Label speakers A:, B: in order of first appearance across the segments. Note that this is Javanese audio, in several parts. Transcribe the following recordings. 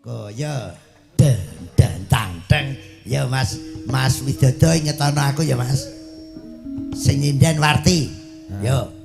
A: Kaya den den tang teng. Ya Mas Widodo ngetono aku ya Mas. Sing nyinden Warti. Yo.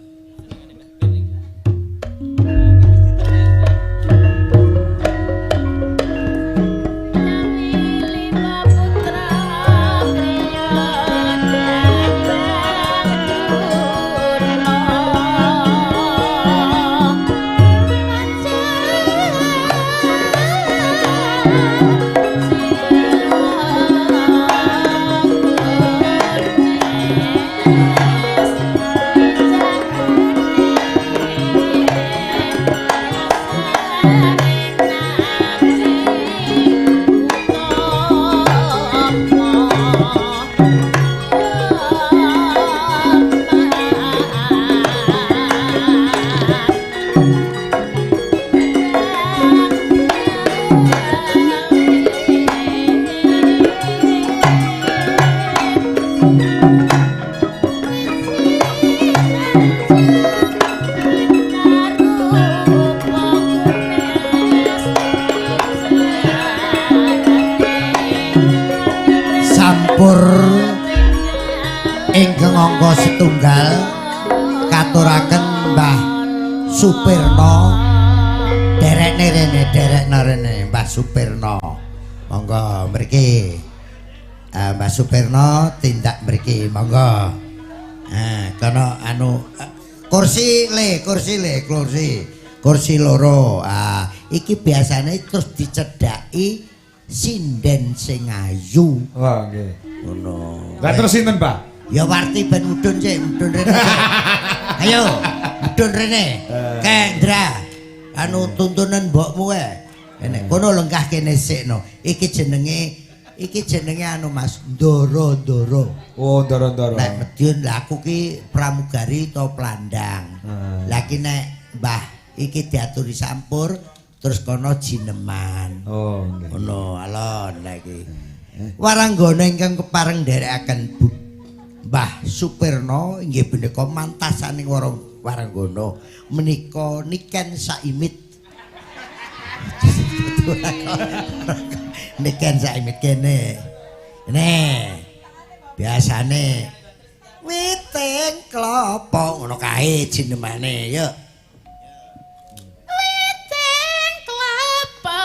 A: Setunggal katuraken Mbah Supirno derekne rene Mbah Supirno monggo mriki Mbah Supirno tindak mriki monggo kono anu kursi loro iki biasane terus dicedhaki sinden sing ayu
B: nggih
A: ngono
B: lah terus sinten Pak
A: ya Warti ben mudhun sih, mudhun rene. Ayo, mudhun rene. Kendra, anu tuntunan mbokmu wae. Nek kono lenggah kene sikno. Iki jenenge anu Mas Ndoro-ndoro.
B: Oh, Ndoro-ndoro.
A: Nek Madiun lah aku ki pramugari to plandang. Lah ki nek Mbah iki diaturi sampur terus kono jineman.
B: Oh, nggih.
A: Ngono alon lah iki. Waranggana ingkang kepareng nderekaken Mbah Supirno inggih punika mantasaning waranggana menika niken saimit. Niken saimit kene. Nih. Biasane witing klapa ngono kae jinemane yuk.
C: Witing klapa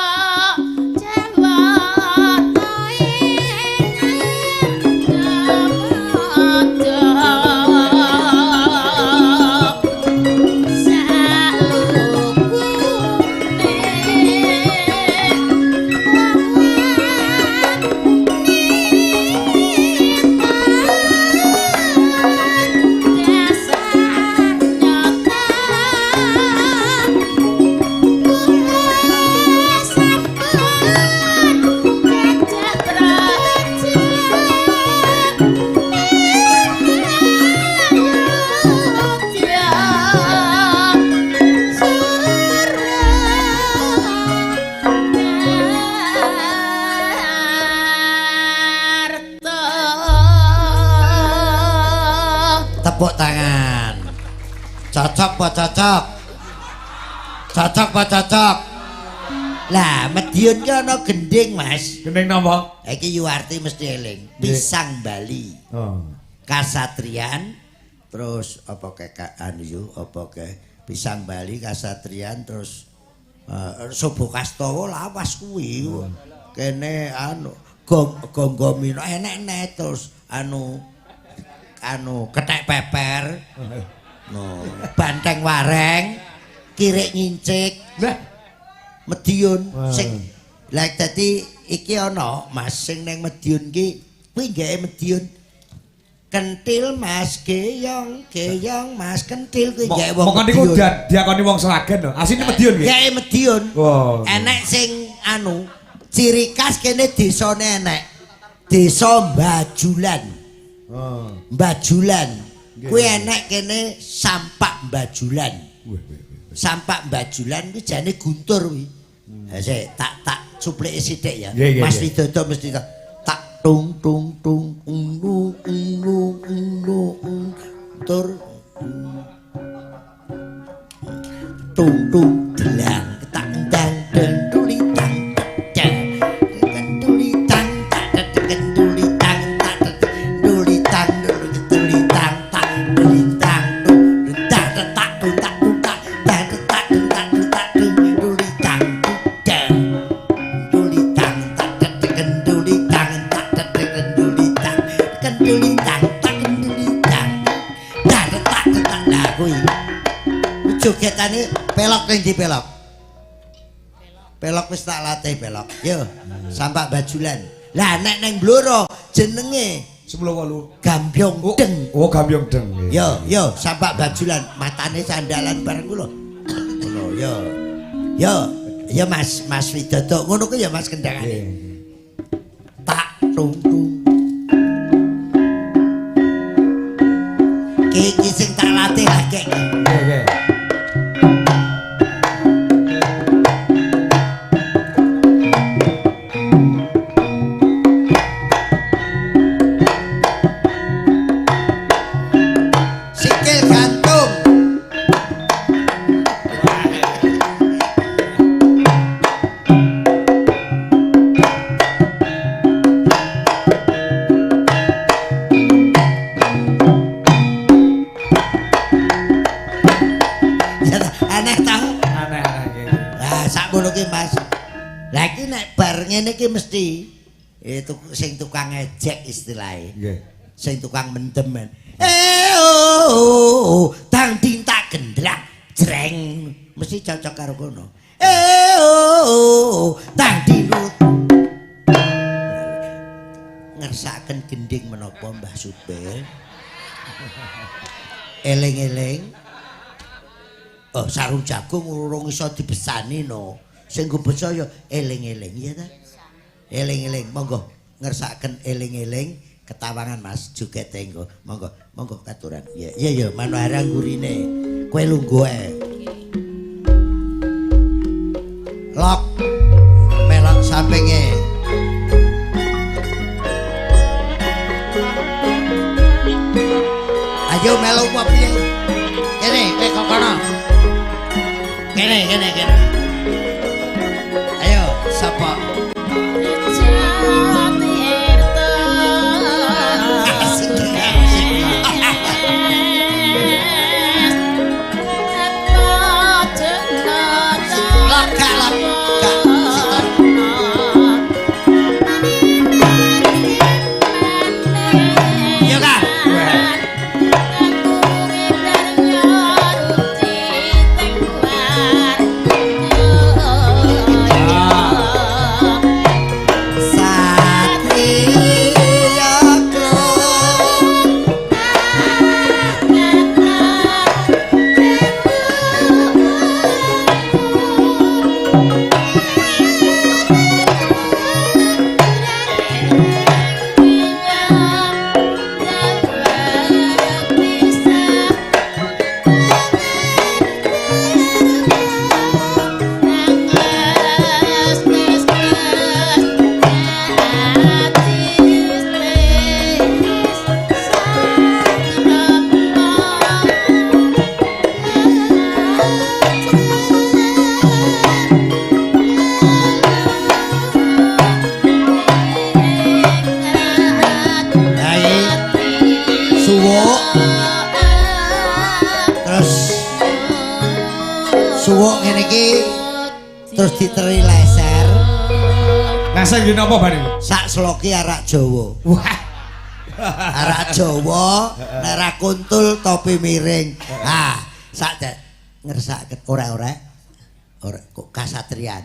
A: Tepuk tangan. Cocok apa cocok? Cocok apa cocok? Lah, Madiun ki ana gending, Mas.
B: Gending napa?
A: Iki Yuwarti mesti eling. Pisang Bali.
B: Oh.
A: Kasatrian terus apa anu yo apa ke Pisang Bali Kasatrian terus Sobo Kastowo lawas kuwi. Kene anu Gonggomino enek-enek terus anu kethek peper. No, banteng wareng, kirik ngincik.
B: Lah,
A: Madiun sing lha dadi iki ana Mas sing ning Madiun ki kuwi nggih Madiun. Kentil Mas geyong Mas kentil kuwi nggih wong.
B: Mongko niku diakoni wong Sragen lho. Asline Madiun nggih.
A: Nggih Madiun.
B: Wow.
A: Enek sing anu ciri khas kene desane enek. Desa Bajulan. Oh. Bajulan. Kuwi enek kene Sampak Bajulan. Sampak Bajulan kuwi jane Guntur kuwi. Sik tak cuplike sithik ya. Mas Widodo mesti tak tung tung tung unu tur tung tung delang ketang dang dan tuli tang Wetane pelok ning ndi pelok? Pelok wis tak latih pelok. Yo, sampak bajulan. Lah nek ning Blora jenenge
B: 10-8.
A: Gambyong Deng.
B: Oh, Gambyong Deng.
A: Yo, sampak bajulan, matane sandalan bareng ku lho. Ngono, yo. Yo Mas Widodo, ngono ku ya Mas kendangane. Tak tung. Iki sing tak latih lah kek.
B: Nggih.
A: Sikil gantung. Aneh tau?
B: Aneh-aneh iki.
A: Lah sakmono ki Mas. Lah iki nek bar ngene iki mesti itu sing tukang ejek istilahnya.
B: Nggih.
A: Sing tukang mendem men. Oh, tang tinta gendrak jreng mesti cocok karo kono. Oh, tang dinut. Ngersaken gending menapa Mbah Supil? Eling-eling. Oh, sarung jagung urung iso dibesani no. Sing nggo beso ya eling-eling ya ta? Eling-eling, monggo ngersaken eling-eling ketawangan Mas joget engko. Monggo katuran. Ya manahara gurine. Kowe lungguh ae. Lok melok sampinge. Ayo melu apa piye? Kene, kok kono. Kene. Ayo, sapa? Suwuk ngene iki terus diteri leser.
B: Leser ngene apa bari?
A: Sak sloki arak Jawa.
B: Wah.
A: Arak Jawa, nek ra kuntul topi miring. Ah, sak ngersake ora kok kasatrian.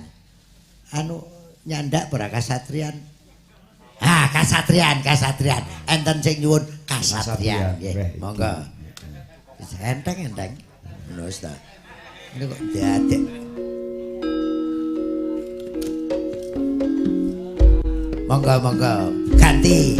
A: Anu nyandak ora kasatrian. Ah, kasatrian. Enten sing nyuwun kasatrian nggih. Monggo. Enteng. Ngono wis ta. Ini kok diadek. Monggo ganti.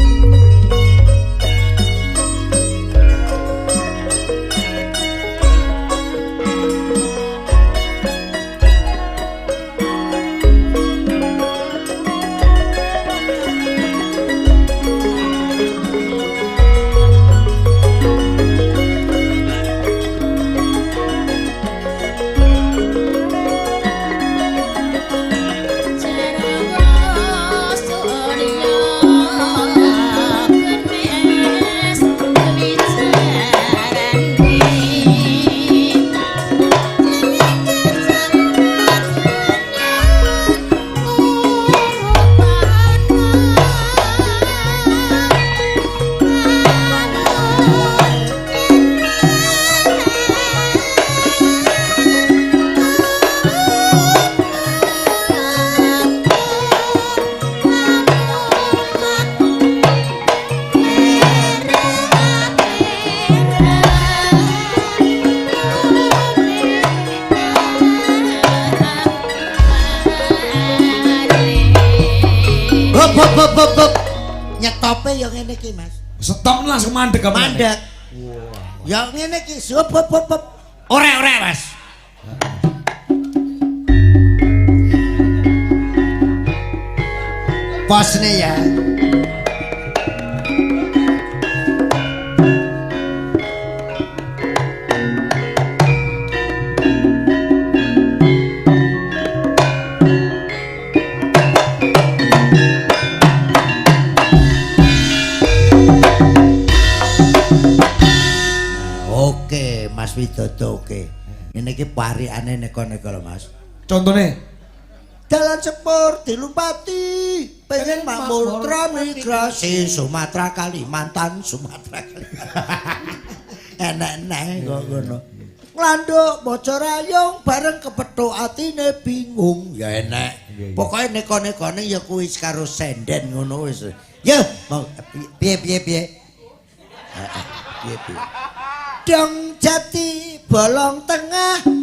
A: Hop. Nyetope ya ngene iki, Mas.
B: Stop langsung mandek apa?
A: Mandek. Ya ngene iki, hop. Ora, Mas. Posne ya. Oke, Mas Widodo oke. Ini ki parikane neko-neko lho, Mas.
B: Contone
A: Dalan sepur dilumpati, pengen makmur transmigrasi Sumatera Kalimantan. Enak-enak kok ngono. Nglanduk bocor rayong bareng kepethuk atine bingung. Ya enak. Pokoke neko-nekone ya kuwi karo senden ngono wis. Ya, mau piye. Piye. Dong jati bolong tengah.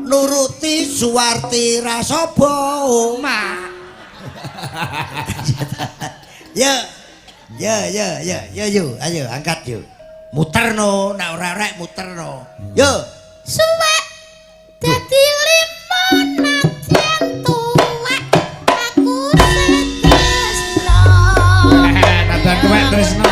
A: Nuruti Suwarti Rasobo Mak. Yo, ayo angkat yo. Muterno, nek ora rek muterno. Yo.
C: Suwek dadi limonat yang tuwek aku setresno.
B: Nadan tuwek tresno.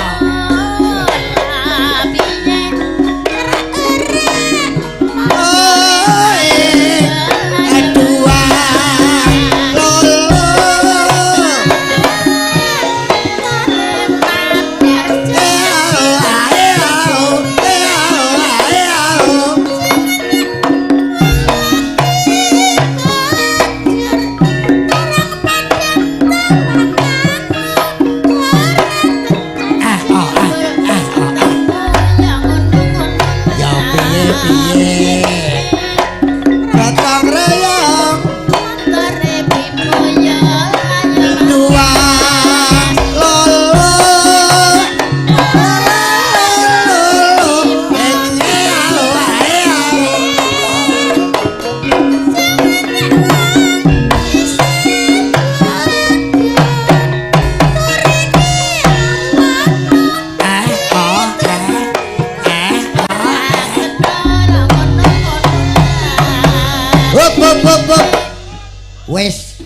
A: Wis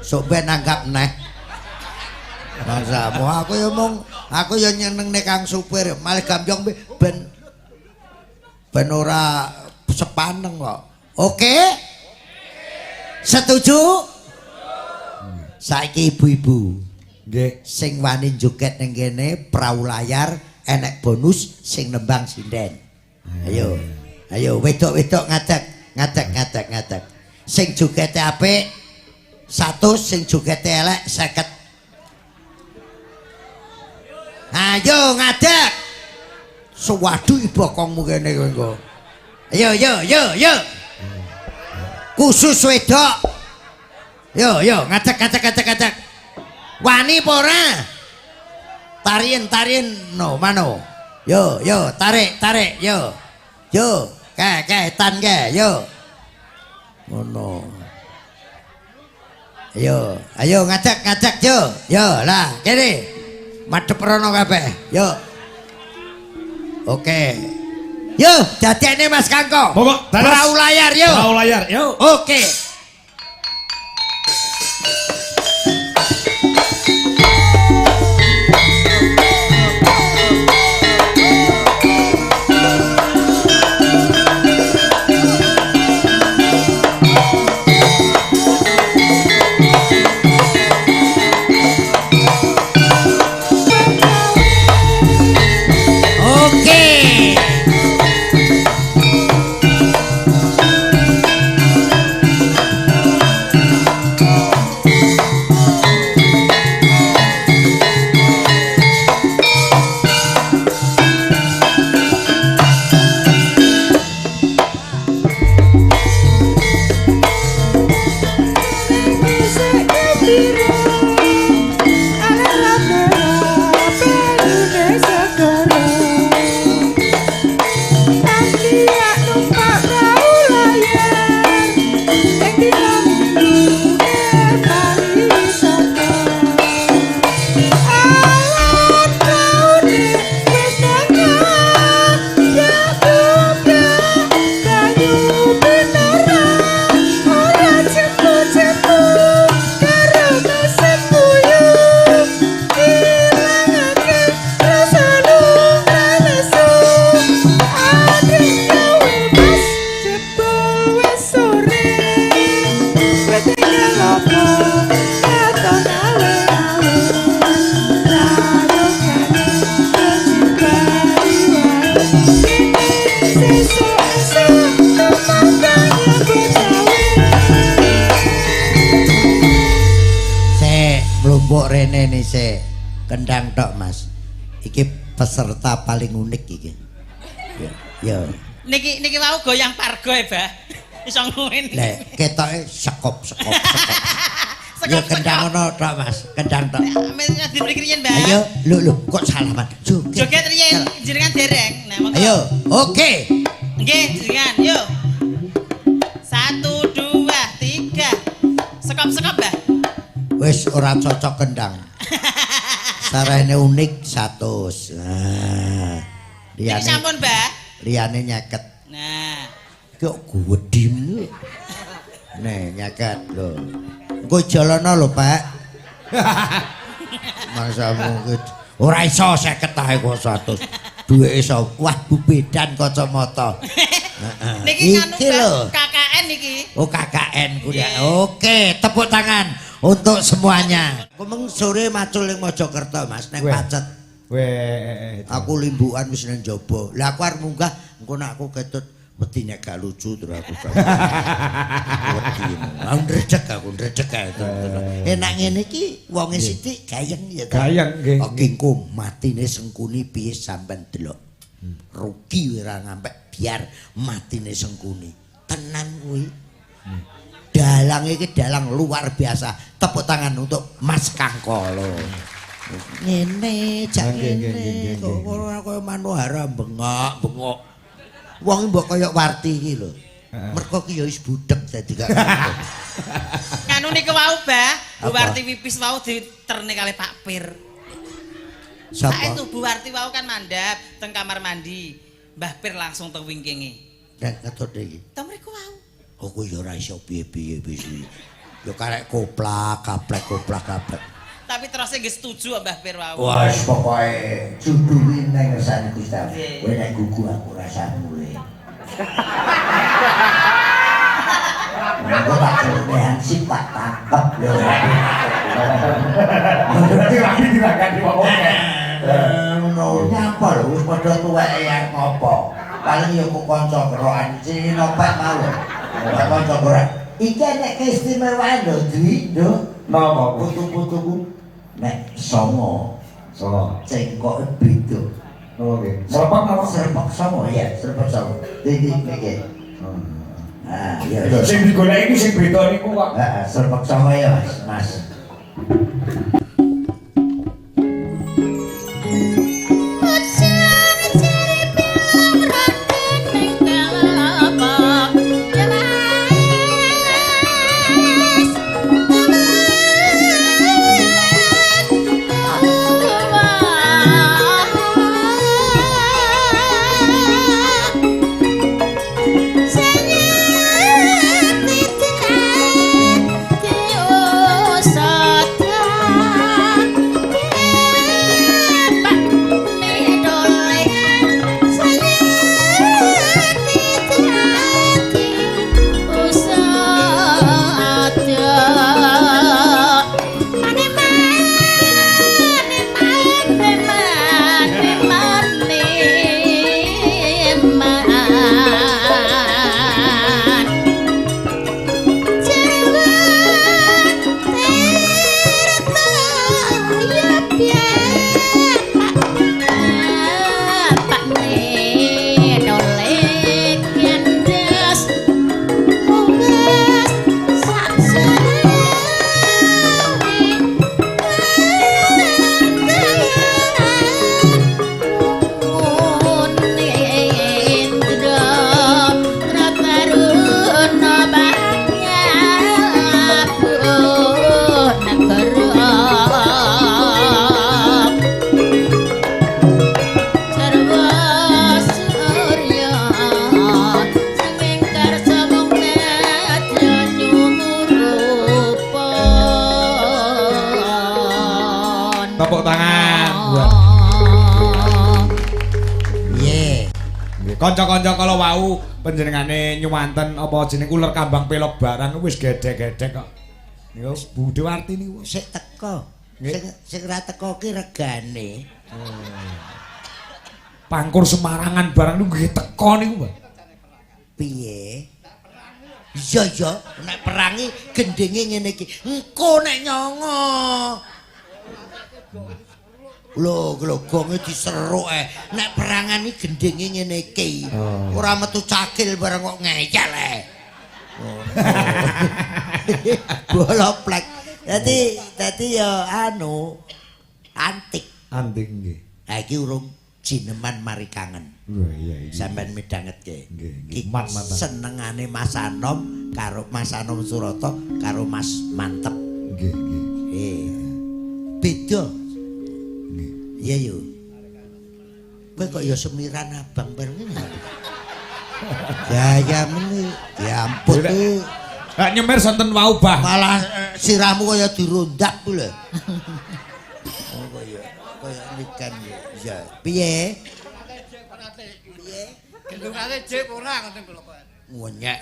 A: sok ben nanggap neh. Masamu aku ya mung aku ya nyenengne Kang supir malah gambyong ben ora sepaneng kok. Oke? Setuju? Saiki ibu-ibu
B: Nggih.
A: sing wani joget ning kene prau layar enek bonus sing nembang sinden. Ayo wedok-wedok ngadeg. Sing jogete apik 100, sing jogete elek 50. Ayo ngadeg. Suwadu ibokongmu kene kowe engko. Ayo. Khusus wedok. Yo ngadeg. Wani apa ora? Tarien no mano. Yo tarik yo. Kae tan ke yo. Ngono. Ayo ngajak yo. Yo lah, kene. Madhep rono kabeh. Yo. Oke. Yo, dadekne Mas Kangko.
B: Monggo,
A: Prau layar yo.
B: Prau layar, yo.
A: Oke. Mlumpuk rene nih kendang tok Mas. Iki peserta paling unik iki. Ya.
D: Niki wau goyang pargo ya, Bah. Iso ngene.
A: Lah, ketoke sekop. Ya kendang ono tok Mas, kendang tok.
D: Amin diberi riyen, Mbak.
A: Ayo, lho kok salaman.
D: Joget riyen jenengan dereng. Nah, monggo.
A: Ayo, oke.
D: Nggih, jenengan. Yuk. 1 2 3. Sekop-sekop, Mbah.
A: Wis ora cocok kendang. Sarane unik 100. Nah.
D: Iki sampun, Mbah.
A: Liyane nyaket.
D: Nah.
A: Kok gedhi. Nih, nyaket lho. Engko jalono lho, Pak. Masamu ora iso 50 ae kok 100. Duwe iso. Wah, bubedan kacamata. Heeh.
D: Niki nganu KKN niki.
A: Oh, KKN kuliah. Oke, tepuk tangan untuk semuanya. Kumeng sore macul ning Mojokerto, Mas, ning Pacet.
B: Weh.
A: Aku limbukan wis ning jaba. Lah aku arep munggah, engko nek aku ketut wedi nek gak lucu terus aku gak. Wedi. Aku ndredeg kae. Enak ngene iki wonge sithik gayeng ya ta.
B: Gayeng nggih.
A: Oke, engko matine Sengkuni piye sampean delok. Rugi ora ngampek biar matine Sengkuni. Tenan kuwi. Dalang iki dalang luar biasa. Tepuk tangan untuk Mas Kangkolo. Ngene jak ngene kok ora kaya Manohara bengok-bengok. Wong mbok kaya Warti iki lho. Mergo ki ya wis budhek dadi gak.
D: Nganu niku wau, Bah. Bu Warti Wipis wau diterne kali Pak Pir.
A: Sapa?
D: Sae Bu Warti wau kan mandhap teng kamar mandi. Mbah Pir langsung teng wingkinge.
A: Nek ngetut iki.
D: Teng mriku wau.
A: Aku ya ora iso piye-piye wis. Ya karek koplak, kaplek.
D: Tapi terusnya nggih setuju Mbah Pir wau.
A: Wah, pokoke juduwi nang ngersane Gusti Allah. Kowe nek gugu aku rasa mulih. Engko tak celumehan sip tak tangkep lho.
B: Berarti lagi dilakani wong akeh.
A: Ngono nyapa lho wis padha tuweke ya ngopo. Paling ya kok kanca gerokan sing nopek mau. Ora kanca gerak. Iki nek keistimewaan lho, Dwi, Nduk.
B: Napa
A: Putu-putuku nek songo.
B: Songo.
A: Cengkoke beda.
B: Oke. Serpak apa?
A: Serpak songo ya, serpak songo. Iki iki. Ah, iya.
B: Lho sing digoleki iki sing beda niku kok.
A: Heeh, serpak songo ya, Mas.
B: Kanca-kanca kala wau panjenengane nyuwanten apa jeneng uler kambang pelok barang wis gedhe-gedhe kok. Niku Bu Dewarti niku
A: Sik teko. Sing ora teko ki regane.
B: Pangkur Semarangan barang niku nggih teko niku, Mbak.
A: Piye? Iya ya, nek perangi gendenge ngene iki. Engko nek nyongo. Lho, glogonge diseruk nek perangan iki gendenge ngene iki. Ora metu cakil bareng kok ngeyel Boloplek. Dadi ya anu antik.
B: Antik nggih.
A: Ha iki urung jineman mari kangen.
B: Oh iya iki.
A: Sampeyan midhangetke.
B: Nggih,
A: Iki
B: mantap.
A: senengane Mas Anom karo Mas Anom Surata karo Mas Mantep.
B: Nggih, nggih.
A: Beda.
B: Nggih.
A: Iya yo. Kowe kok ya semiran abang bareng ngene. Ya meni diampun iki.
B: Lah nyemir sonten wau, Bah.
A: Malah sirahmu kaya dirondak ku lho. Oh kaya nikan ya. Piye? Piye?
E: Gendungane jek ora ngoten kula kok.
A: Ngonyek.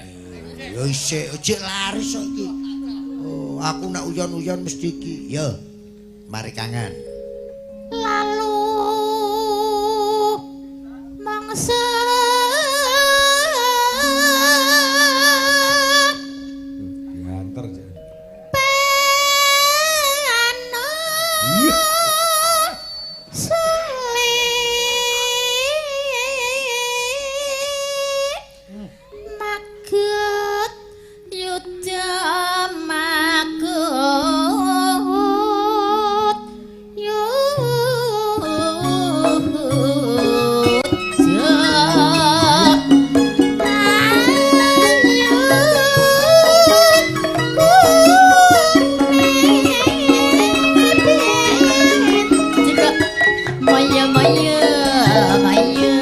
A: Ya isih jek laris kok iki. Oh, aku nek uyon-uyon mesti iki. Ya. Mari kangen.
C: Lalu mangsa
B: Diantar.
C: peano
B: Iya.
C: magut yuda magut Maya maya maya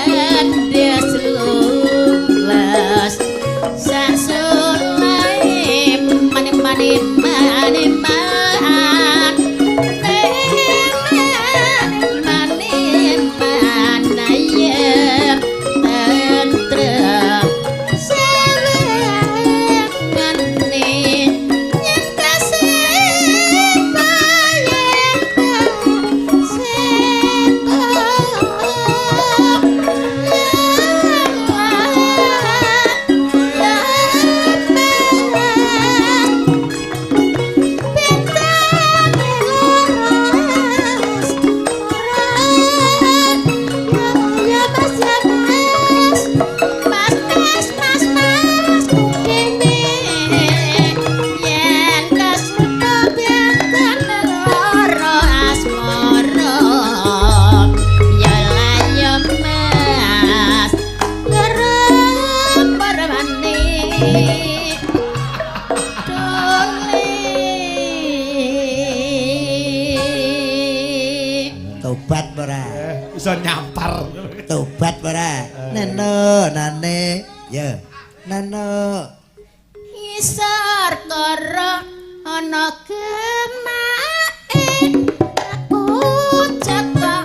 C: kandes lulas sasulai mani mani mani man mani manaya tentrem selengane yang kasih
A: Tobat ora?
B: Iso nyampar.
A: Tobat ora? Neno, nane. Ya. Neno.
C: Isar karo ana gemae aku cekak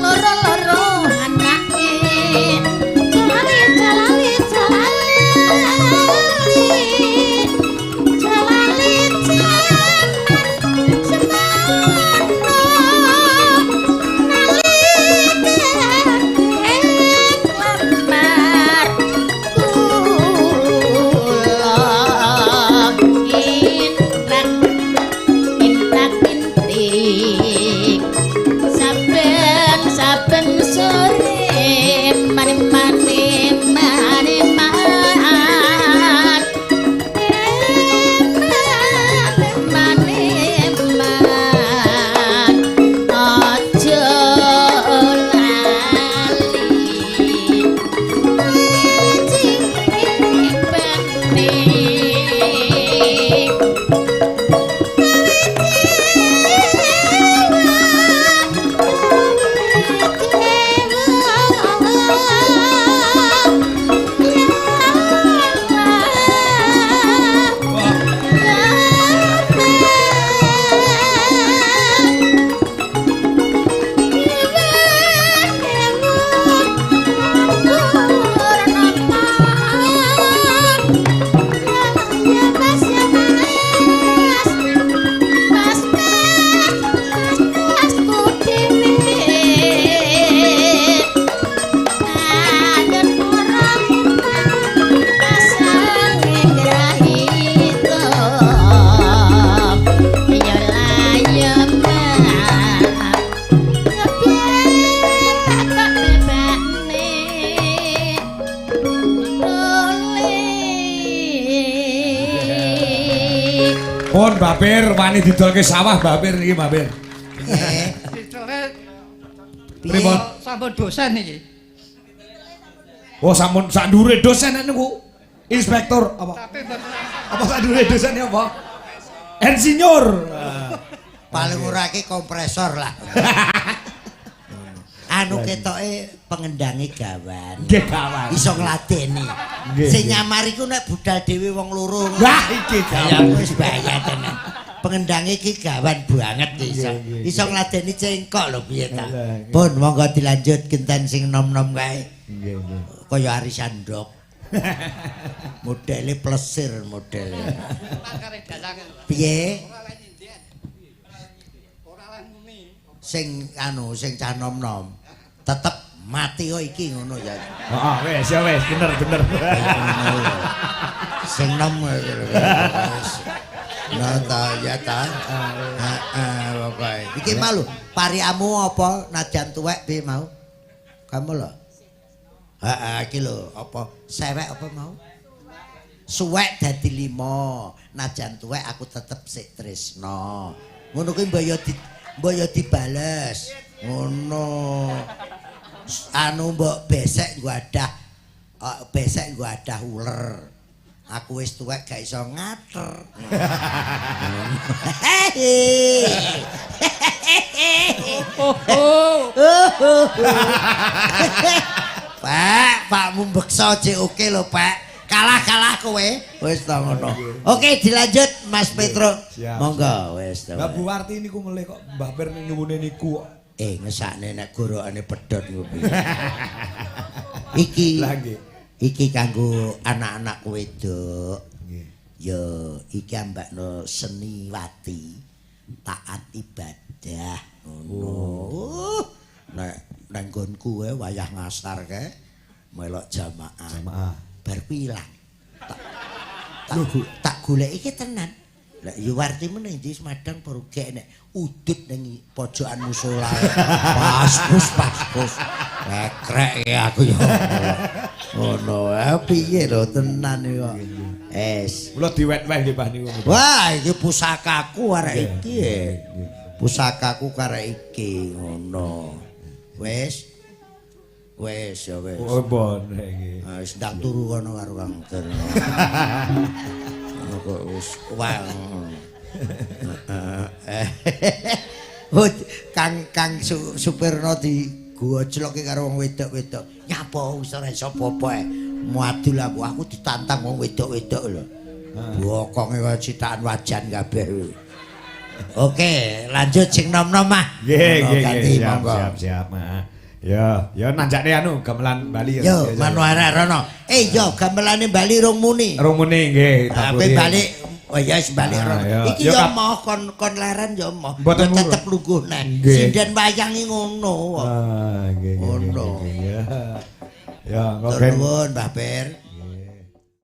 C: loro-loro anake jalali jalali jalali jalali
B: Pun Mbak Bir wani didolke sawah Mbak Bir iki Mbak Bir.
A: Piye?
E: Dicele
B: Pripun?
E: sampun dosen iki.
B: Oh sampun sak ndure dosen niku. Inspektur apa?
E: Tapi mboten
B: Apa sak ndure dosen apa? Insinyur.
A: Paling ora ki kompresor lah. Anu ketoke pengendange gawan.
B: Nggih kawan.
A: Iso ngladeni.
B: Nggih,
A: Sing
B: nggih.
A: nyamar iku nek budal dhewe wong loro.
B: Wah iki
A: Ya
B: kawan.
A: wis bahaya tenan. Pengendange iki gawan banget iso.
B: Nggih, nggih,
A: Iso ngladeni cengkok lho piye ta.
B: Nggih.
A: Pun monggo dilanjut genten sing nom-nom kae.
B: Nggih nggih.
A: Kaya Ari Sandok. Modele plesir modele.
E: kare dalang.
A: Piye?
E: Ora lek nyindian. Ora lek muni.
A: Sing anu sing cah nom-nom. Tetep mati kok iki ngono ya.
B: Heeh wis ya wis bener bener.
A: Sing nom wis. Nah ta ya ta. Heeh pokoke. Iki malu pariamu apa najan tuwek piye mau? Kamu lho. Heeh iki lho apa sewek apa mau? Suwek dadi 5. Najan tuwek aku tetep sik tresno. Ngono kuwi mbaya dibales. Ngono. Anu mbok besek nggo adah uler. Aku wis tuwek gak iso ngater. Pakmu mbeksa jek oke lho, Pak. Kalah kowe. Wis ta ngono. Oke, dilanjut Mas Petro.
B: Siap,
A: Monggo wis ta.
B: Mbak Buwarti niku melih kok Mbak Bir nyuwune niku kok.
A: Ngesakne nek gorokane pedhot niku piye. Iki.
B: Lah nggih.
A: Iki kanggo anak-anak wedok.
B: Nggih.
A: Ya, iki ambakno seniwati taat ibadah ngono. Nek nang nggonku wayah ngasar kae melok jamaah.
B: Jamaah.
A: Bar kuwi ilang. Tak goleki iki tenan. Lah ya warti meneh di Madang baru gek nek udut ning pojokan musala. Pas. Krek ya aku ya. Ngono, piye lho tenan iki kok.
B: Kula diwet-wet nggih Pak niku.
A: Wah, iki pusakaku arek iki. Pusakaku karek iki ngono. Wis ya wis.
B: Oh bon nggih.
A: Wis ndak turu kono karo Kang Ter. Kok wis wah. Kang Supirno digojloke karo wong wedok-wedok. Nyapa wis ora iso apa-apa. Muadul aku ditantang wong wedok-wedok lho. Bokonge kaya citakan wajan kabeh. Oke, lanjut sing nom-nom mah.
B: Nggih. Siap. Ya nanjakne anu gamelan Bali ya.
A: Yo, Manuara rono. Yo, gamelane Bali rong muni.
B: Rong muni nggih.
A: Tapi balik, oh ya balik rono.
B: ya.
A: Iki
B: Ya,
A: yo
B: Kak.
A: moh kon leren yo moh.
B: Mboten
A: Ya tetep luguh neh.
B: Nggih.
A: Sinden wayangi ngono.
B: Nggih.
A: Ngono.
B: Ya, ngoken.
A: Nuwun Mbah Per.